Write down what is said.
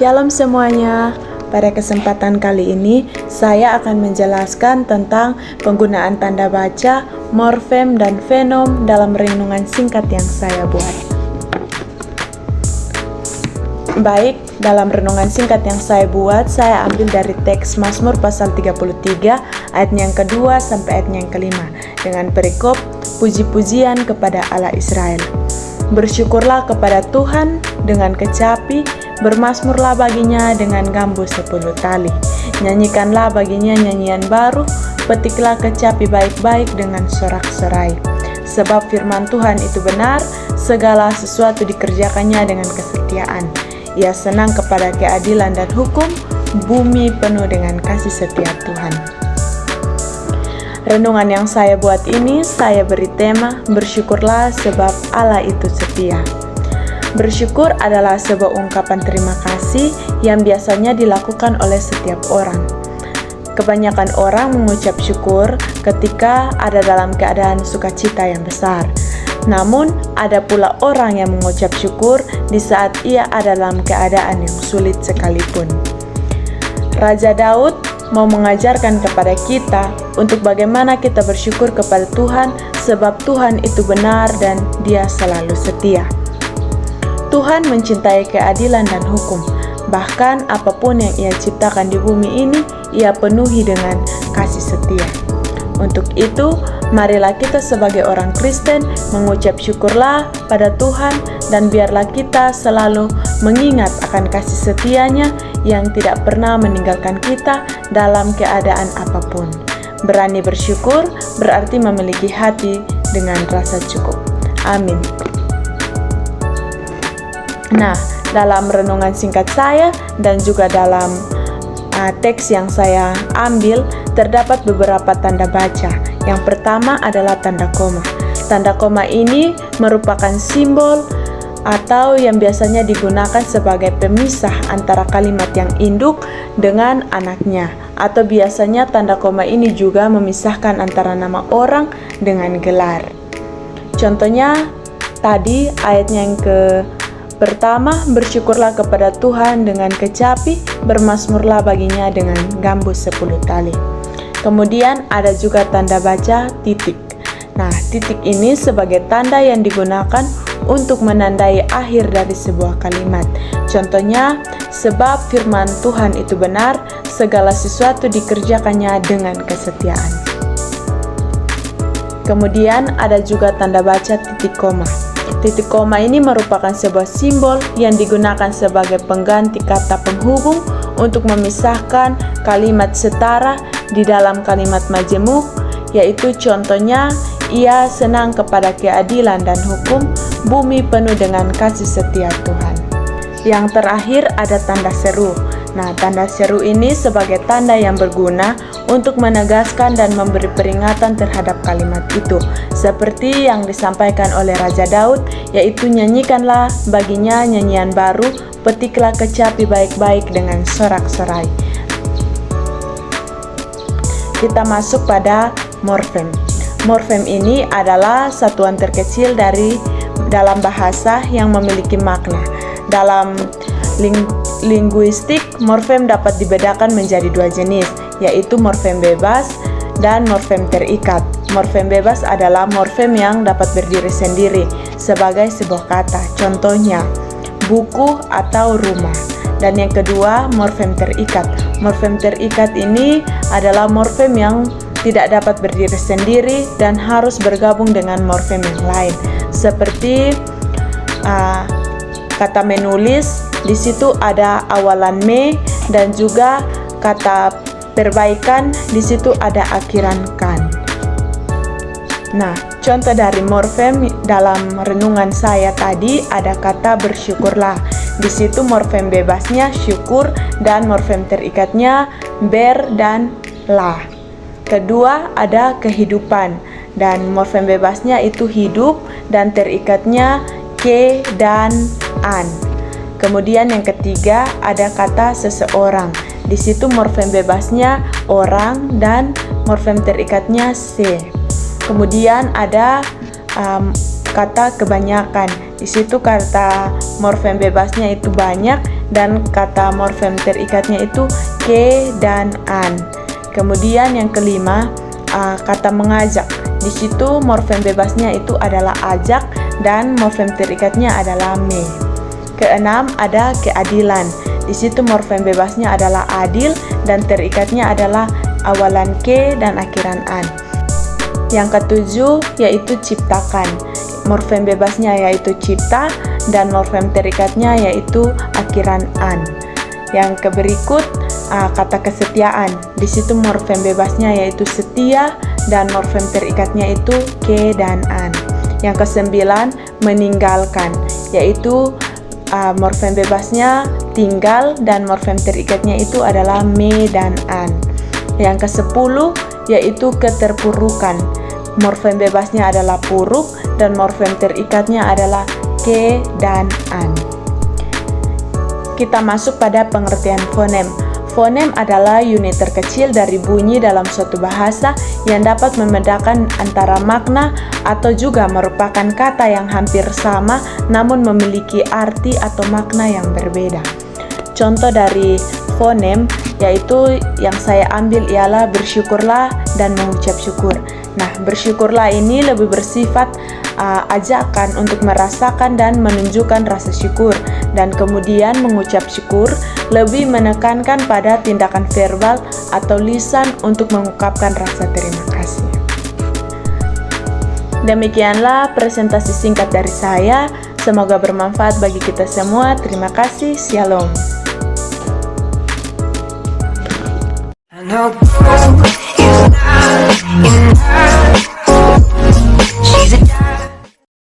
Shalom semuanya. Pada kesempatan kali ini, saya akan menjelaskan tentang penggunaan tanda baca, morfem, dan fenom dalam renungan singkat yang saya buat. Baik, dalam renungan singkat yang saya buat, saya ambil dari teks Mazmur pasal 33, ayat yang kedua sampai ayat yang kelima, dengan perikop puji-pujian kepada Allah Israel. Bersyukurlah kepada Tuhan dengan kecapi, bermazmurlah baginya dengan gambus 10 tali. Nyanyikanlah baginya nyanyian baru, petiklah kecapi baik-baik dengan sorak-sorai. Sebab firman Tuhan itu benar, segala sesuatu dikerjakannya dengan kesetiaan. Ia senang kepada keadilan dan hukum, bumi penuh dengan kasih setia Tuhan. Renungan yang saya buat ini, saya beri tema, bersyukurlah sebab Allah itu setia. Bersyukur adalah sebuah ungkapan terima kasih yang biasanya dilakukan oleh setiap orang. Kebanyakan orang mengucap syukur ketika ada dalam keadaan sukacita yang besar. Namun, ada pula orang yang mengucap syukur di saat ia ada dalam keadaan yang sulit sekalipun. Raja Daud mau mengajarkan kepada kita untuk bagaimana kita bersyukur kepada Tuhan, sebab Tuhan itu benar dan Dia selalu setia. Tuhan mencintai keadilan dan hukum. Bahkan apapun yang Ia ciptakan di bumi ini, Ia penuhi dengan kasih setia. Untuk itu, marilah kita sebagai orang Kristen mengucap syukurlah pada Tuhan, dan biarlah kita selalu mengingat akan kasih setianya yang tidak pernah meninggalkan kita dalam keadaan apapun. Berani bersyukur berarti memiliki hati dengan rasa cukup. Amin. Nah, dalam renungan singkat saya dan juga dalam teks yang saya ambil, terdapat beberapa tanda baca. Yang pertama adalah tanda koma. Tanda koma ini merupakan simbol atau yang biasanya digunakan sebagai pemisah antara kalimat yang induk dengan anaknya. Atau biasanya tanda koma ini juga memisahkan antara nama orang dengan gelar. Contohnya tadi ayatnya yang pertama, bersyukurlah kepada Tuhan dengan kecapi, bermazmurlah baginya dengan gambus 10 tali. Kemudian ada juga tanda baca titik. Nah, titik ini sebagai tanda yang digunakan untuk menandai akhir dari sebuah kalimat. Contohnya, sebab firman Tuhan itu benar, segala sesuatu dikerjakannya dengan kesetiaan. Kemudian ada juga tanda baca titik koma. Titik koma ini merupakan sebuah simbol yang digunakan sebagai pengganti kata penghubung untuk memisahkan kalimat setara di dalam kalimat majemuk, yaitu contohnya, ia senang kepada keadilan dan hukum, bumi penuh dengan kasih setia Tuhan. Yang terakhir ada tanda seru. Nah, tanda seru ini sebagai tanda yang berguna untuk menegaskan dan memberi peringatan terhadap kalimat itu, seperti yang disampaikan oleh Raja Daud, yaitu nyanyikanlah baginya nyanyian baru, petiklah kecapi baik-baik dengan sorak-sorai. Kita masuk pada morfem. Morfem ini adalah satuan terkecil dalam bahasa yang memiliki makna. Dalam linguistik, morfem dapat dibedakan menjadi dua jenis, yaitu morfem bebas dan morfem terikat. Morfem bebas adalah morfem yang dapat berdiri sendiri sebagai sebuah kata, contohnya buku atau rumah. Dan yang kedua, morfem terikat. Morfem terikat ini adalah morfem yang tidak dapat berdiri sendiri dan harus bergabung dengan morfem yang lain, seperti kata menulis. Di situ ada awalan me, dan juga kata perbaikan, di situ ada akhiran kan. Nah, contoh dari morfem dalam renungan saya tadi ada kata bersyukurlah. Di situ morfem bebasnya syukur dan morfem terikatnya ber dan la. Kedua ada kehidupan, dan morfem bebasnya itu hidup dan terikatnya ke dan an. Kemudian yang ketiga ada kata seseorang. Di situ morfem bebasnya orang dan morfem terikatnya se. Kemudian ada kata kebanyakan. Di situ kata morfem bebasnya itu banyak dan kata morfem terikatnya itu ke dan an. Kemudian yang kelima, kata mengajak. Di situ morfem bebasnya itu adalah ajak dan morfem terikatnya adalah me. Keenam, ada keadilan. Di situ morfem bebasnya adalah adil dan terikatnya adalah awalan ke dan akhiran an. Yang ketujuh yaitu ciptakan. Morfem bebasnya yaitu cipta dan morfem terikatnya yaitu akhiran an. Yang berikut kata kesetiaan. Di situ morfem bebasnya yaitu setia dan morfem terikatnya itu ke dan an. Yang kesembilan, meninggalkan, yaitu morfem bebasnya tinggal dan morfem terikatnya itu adalah me dan an. Yang kesepuluh yaitu keterpurukan. Morfem bebasnya adalah puruk dan morfem terikatnya adalah ke dan an. Kita masuk pada pengertian fonem. Fonem adalah unit terkecil dari bunyi dalam suatu bahasa yang dapat membedakan antara makna atau juga merupakan kata yang hampir sama namun memiliki arti atau makna yang berbeda. Contoh dari fonem yaitu yang saya ambil ialah bersyukurlah dan mengucap syukur. Nah, bersyukurlah ini lebih bersifat ajakan untuk merasakan dan menunjukkan rasa syukur, dan kemudian mengucap syukur lebih menekankan pada tindakan verbal atau lisan untuk mengungkapkan rasa terima kasih. Demikianlah presentasi singkat dari saya. Semoga bermanfaat bagi kita semua. Terima kasih. Shalom.